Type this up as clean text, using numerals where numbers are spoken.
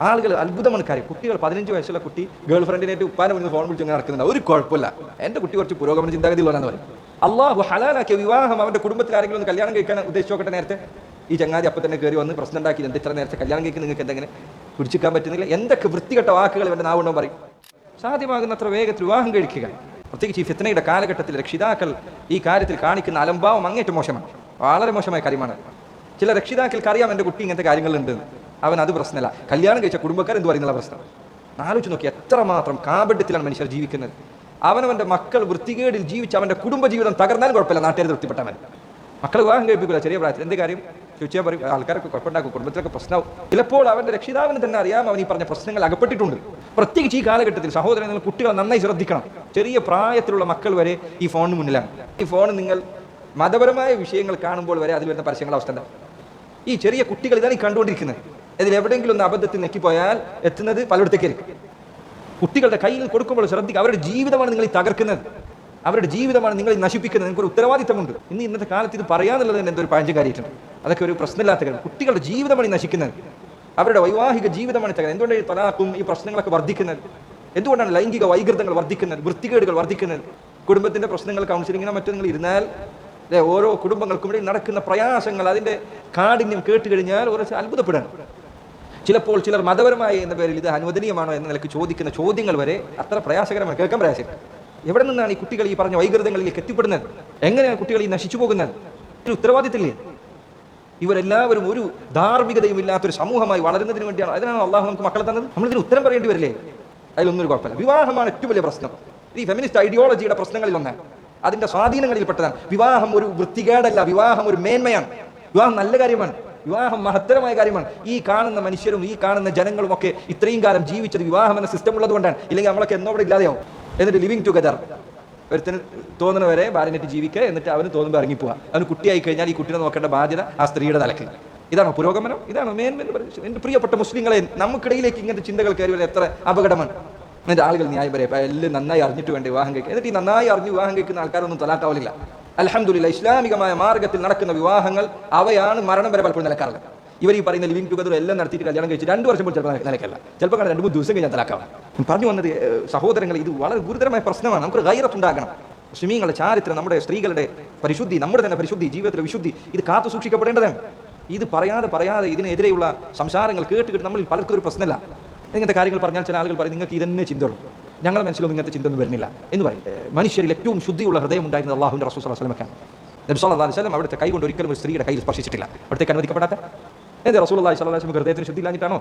ആളുകൾ അത്ഭുതമാണ് കാര്യം. കുട്ടികൾ 15 വയസ്സുള്ള കുട്ടി ഗേൾ ഫ്രണ്ടിനായിട്ട് ഉപ്പാനെ മുന്നിൽ ഫോൺ വിളിച്ച് നടക്കുന്നുണ്ട്. ഒരു കുഴപ്പമില്ല, എൻ്റെ കുട്ടി കുറച്ച് പുരോഗമന ചിന്താഗതിയുള്ളതാണെന്ന് പറയും. അള്ളാഹു ഹലാലാക്കിയ വിവാഹം അവൻ്റെ കുടുംബത്തിൽ ആരെങ്കിലും ഒന്ന് കല്യാണം കഴിക്കാൻ ഉദ്ദേശിച്ച് നോക്കട്ടെ. നേരത്തെ ഈ ചങ്ങാതി അപ്പം തന്നെ കയറി വന്ന് പ്രശ്നം ഉണ്ടാക്കി, എന്ത് ഇത്ര നേരത്തെ കല്യാണം കഴിക്കുന്ന നിങ്ങൾക്ക് എന്തെങ്കിലും പിടിച്ചിക്കാൻ പറ്റുന്നില്ല, എന്തൊക്കെ വൃത്തികെട്ട വാക്കുകൾ ഇവൻ്റെ നാവുണ്ടോ പറയും. സാധ്യമാകുന്നത്ര വേഗത്തിൽ വിവാഹം കഴിക്കുക. പ്രത്യേകിച്ച് ഈ ഫിത്നയുടെ കാലഘട്ടത്തിൽ രക്ഷിതാക്കൾ ഈ കാര്യത്തിൽ കാണിക്കുന്ന അലംഭാവം അങ്ങേറ്റം മോശമാണ്, വളരെ മോശമായ കാര്യമാണ്. ചില രക്ഷിതാക്കൾക്ക് അറിയാം എൻ്റെ കുട്ടി ഇങ്ങനത്തെ കാര്യങ്ങളുണ്ട്, അവൻ അത് പ്രശ്നമല്ല, കല്യാണം കഴിച്ച കുടുംബക്കാർ എന്ത് പറയുന്നുള്ള പ്രശ്നം. ആലോചിച്ച് നോക്കി എത്രമാത്രം കാപഢ്യത്തിലാണ് മനുഷ്യർ ജീവിക്കുന്നത്. അവനവൻ്റെ മക്കൾ വൃത്തികേടിൽ ജീവിച്ച് അവൻ്റെ കുടുംബജീവിതം തകർന്നാലും കുഴപ്പമില്ല, നാട്ടുകാർ തൃപ്തിപ്പെട്ടാൽ മതി. മക്കൾ വിവാഹം കഴിപ്പിക്കില്ല ചെറിയ പ്രായത്തിൽ. എന്ത് കാര്യം ചോദിച്ചാൽ പറയും ആൾക്കാരൊക്കെ കുഴപ്പമുണ്ടാക്കും, കുടുംബത്തിലൊക്കെ പ്രശ്നമാവും. ചിലപ്പോൾ അവൻ്റെ രക്ഷിതാവിന് തന്നെ അറിയാം അവൻ ഈ പറഞ്ഞ പ്രശ്നങ്ങൾ അകപ്പെട്ടിട്ടുണ്ട്. പ്രത്യേകിച്ച് ഈ കാലഘട്ടത്തിൽ സഹോദരങ്ങൾ കുട്ടികൾ നന്നായി ശ്രദ്ധിക്കണം. ചെറിയ പ്രായത്തിലുള്ള മക്കൾ വരെ ഈ ഫോണിന് മുന്നിലാണ്. ഈ ഫോൺ നിങ്ങൾ മതപരമായ വിഷയങ്ങൾ കാണുമ്പോൾ വരെ അതിൽ വരുന്ന പരസ്യങ്ങളുടെ അവസ്ഥ എന്താ? ഈ ചെറിയ കുട്ടികൾ ഇതാണ് ഈ കണ്ടുകൊണ്ടിരിക്കുന്നത്. ഇതിൽ എവിടെയെങ്കിലും ഒന്ന് അബദ്ധത്തിൽ നെക്കിപ്പോയാൽ എത്തുന്നത് പലയിടത്തേക്കായിരിക്കും. കുട്ടികളുടെ കയ്യിൽ കൊടുക്കുമ്പോൾ ശ്രദ്ധിക്കുക, അവരുടെ ജീവിതമാണ് നിങ്ങൾ ഈ തകർക്കുന്നത്, അവരുടെ ജീവിതമാണ് നിങ്ങൾ നശിപ്പിക്കുന്നത്. നിങ്ങൾക്കൊരു ഉത്തരവാദിത്തമുണ്ട്. ഇന്നത്തെ കാലത്ത് ഇത് പറയാന്നുള്ളത് തന്നെ എന്തൊരു പഴഞ്ചൻ കാര്യമായിട്ടുണ്ട്. അതൊക്കെ ഒരു പ്രശ്നമില്ലാത്ത കാര്യം. കുട്ടികളുടെ ജീവിതമാണ് ഈ നശിക്കുന്നത്, അവരുടെ വൈവാഹിക ജീവിതമാണ് തകരുന്നത്. എന്തുകൊണ്ടാണ് ഈ തലാഖും ഈ പ്രശ്നങ്ങളൊക്കെ വർദ്ധിക്കുന്നത്? എന്തുകൊണ്ടാണ് ലൈംഗിക വൈകൃതങ്ങൾ വർദ്ധിക്കുന്നത്, വൃത്തികേടുകൾ വർദ്ധിക്കുന്നത്? കുടുംബത്തിന്റെ പ്രശ്നങ്ങൾ കൗൺസിലിങ്ങിനോ മറ്റോ നിങ്ങൾ ഇരുന്നാൽ ഓരോ കുടുംബങ്ങൾക്കും ഇവിടെ നടക്കുന്ന പ്രയാസങ്ങൾ, അതിന്റെ കാഠിന്യം കേട്ട് കഴിഞ്ഞാൽ ഒരു അത്ഭുതപ്പെടാൻ. ചിലപ്പോൾ ചിലർ മതപരമായ എന്ന പേരിൽ ഇത് അനുവദനീയമാണോ എന്ന നിലയ്ക്ക് ചോദിക്കുന്ന ചോദ്യങ്ങൾ വരെ അത്ര പ്രയാസകരമാണ്, കേൾക്കാൻ പ്രയാസം. എവിടെ നിന്നാണ് ഈ കുട്ടികൾ ഈ പറഞ്ഞ വൈകൃതങ്ങളിലേക്ക് എത്തിപ്പെടുന്നത്? എങ്ങനെയാണ് കുട്ടികൾ ഈ നശിച്ചു പോകുന്നത്? ഒരു ഉത്തരവാദിത്തമില്ലേ? ഇവരെല്ലാവരും ഒരു ധാർമ്മികതയും ഇല്ലാത്തൊരു സമൂഹമായി വളരുന്നതിന് വേണ്ടിയാണ്. അതിനാണ് അള്ളാഹു നമുക്ക് മക്കളെ തന്നത്. നമ്മളിതിന് ഉത്തരം പറയേണ്ടി വരില്ലേ? അതിലൊന്നും ഒരു കുഴപ്പമില്ല. വിവാഹമാണ് ഏറ്റവും വലിയ പ്രശ്നം. ഈ ഫെമിനിസ്റ്റ് ഐഡിയോളജിയുടെ പ്രശ്നങ്ങളിൽ ഒന്നാണ്, അതിന്റെ സ്വാധീനങ്ങളിൽ പെട്ടതാണ്. വിവാഹം ഒരു വൃത്തികേടല്ല, വിവാഹം ഒരു മേന്മയാണ്. വിവാഹം നല്ല കാര്യമാണ്, വിവാഹം മഹത്തരമായ കാര്യമാണ്. ഈ കാണുന്ന മനുഷ്യരും ഈ കാണുന്ന ജനങ്ങളും ഒക്കെ ഇത്രയും കാലം ജീവിച്ചത് വിവാഹം എന്ന സിസ്റ്റം ഉള്ളത് കൊണ്ടാണ്. ഇല്ലെങ്കിൽ നമ്മളൊക്കെ എന്നോടെ ഇല്ലാതെയാവും. എന്നിട്ട് ലിവിങ് ടുഗദർ, ഒരുത്തിന് തോന്നുന്നവരെ ഭാര്യനായിട്ട് ജീവിക്കുക, എന്നിട്ട് അവന് തോന്നുമ്പോൾ ഇറങ്ങിപ്പോവുക. അവന് കുട്ടിയായി കഴിഞ്ഞാൽ ഈ കുട്ടിയെ നോക്കേണ്ട ബാധ്യത ആ സ്ത്രീയുടെ തലക്ക്. ഇതാണോ പുരോഗമനം? ഇതാണോ മേന്മ? എൻ്റെ പ്രിയപ്പെട്ട മുസ്ലിങ്ങളെ, നമുക്കിടയിലേക്ക് ഇങ്ങനത്തെ ചിന്തകൾ കയറി വരെ എത്ര അപകടമാണ്. എന്നിട്ട് ആളുകൾ ന്യായം പറയാം, എല്ലാം നന്നായി അറിഞ്ഞിട്ട് വേണ്ടി വിവാഹം കഴിക്കുക. എന്നിട്ട് ഈ നന്നായി അറിഞ്ഞ് വിവാഹം കഴിക്കുന്ന ആൾക്കാരൊന്നും തലാക്കാവില്ല. അൽഹംദുലില്ലാഹ്, ഇസ്ലാമികമായ മാർഗത്തിൽ നടക്കുന്ന വിവാഹങ്ങൾ അവയാണ് മരണം വരെ പലപ്പോഴും നിലക്കാറുള്ളത്. ഇവർ ഈ പറയുന്ന ലിവിങ് ടുഗദർ എല്ലാം നടത്തിയിട്ട് കല്യാണം കഴിച്ച് 2 വർഷം പോലും ചിലപ്പോൾ നിലക്കല്ല, ചിലപ്പോൾ 2-3 ദിവസം കഴിഞ്ഞാൽ തലാക്കാവും. പറഞ്ഞു വന്നത് സഹോദരങ്ങൾ, ഇത് വളരെ ഗുരുതരമായ പ്രശ്നമാണ്. നമുക്ക് ഗൈറത്തുണ്ടാകണം. മുസ്ലിമീങ്ങളുടെ ചാരിത്രം, നമ്മുടെ സ്ത്രീകളുടെ പരിശുദ്ധി, നമ്മുടെ തന്നെ പരിശുദ്ധി, ജീവിതത്തിലെ വിശുദ്ധി, ഇത് കാത്തു സൂക്ഷിക്കപ്പെടേണ്ടതാണ്. ഇത് പറയാതെ ഇതിനെതിരെയുള്ള സംസാരങ്ങൾ കേട്ട് നമ്മളിൽ പലർക്കും ഒരു പ്രശ്നമില്ല. ഇങ്ങനത്തെ കാര്യങ്ങൾ പറഞ്ഞാൽ ചില ആളുകൾ പറയും നിങ്ങൾക്ക് ഇതന്നെ ചിന്തയുള്ളൂ, ഞങ്ങളുടെ മനസ്സിലൊന്നും ഇങ്ങനത്തെ ചിന്ത ഒന്നും വരുന്നില്ല എന്ന് പറയും. മനുഷ്യരിൽ ഏറ്റവും ശുദ്ധിയുള്ള ഹൃദയം ഉണ്ടായിരുന്നത് അള്ളാഹുവിൻ്റെ റസൂൽ സ്വല്ലല്ലാഹു അലൈഹി വസല്ലമക്കാണ്. നബി സ്വല്ലല്ലാഹു അലൈഹി വസല്ലം അവിടുത്തെ കൈ കൊണ്ട് ഒരിക്കലും ഒരു സ്ത്രീയുടെ കയ്യിൽ സ്പർശിച്ചിട്ടില്ല. അവിടത്തേക്ക് അനുവദിക്കപ്പെടാത്ത റസൂലുള്ളാഹി സ്വല്ലല്ലാഹു അലൈഹി വസല്ലം ഹൃദയത്തിന് ശുദ്ധി ഇല്ലാഞ്ഞിട്ടാണോ?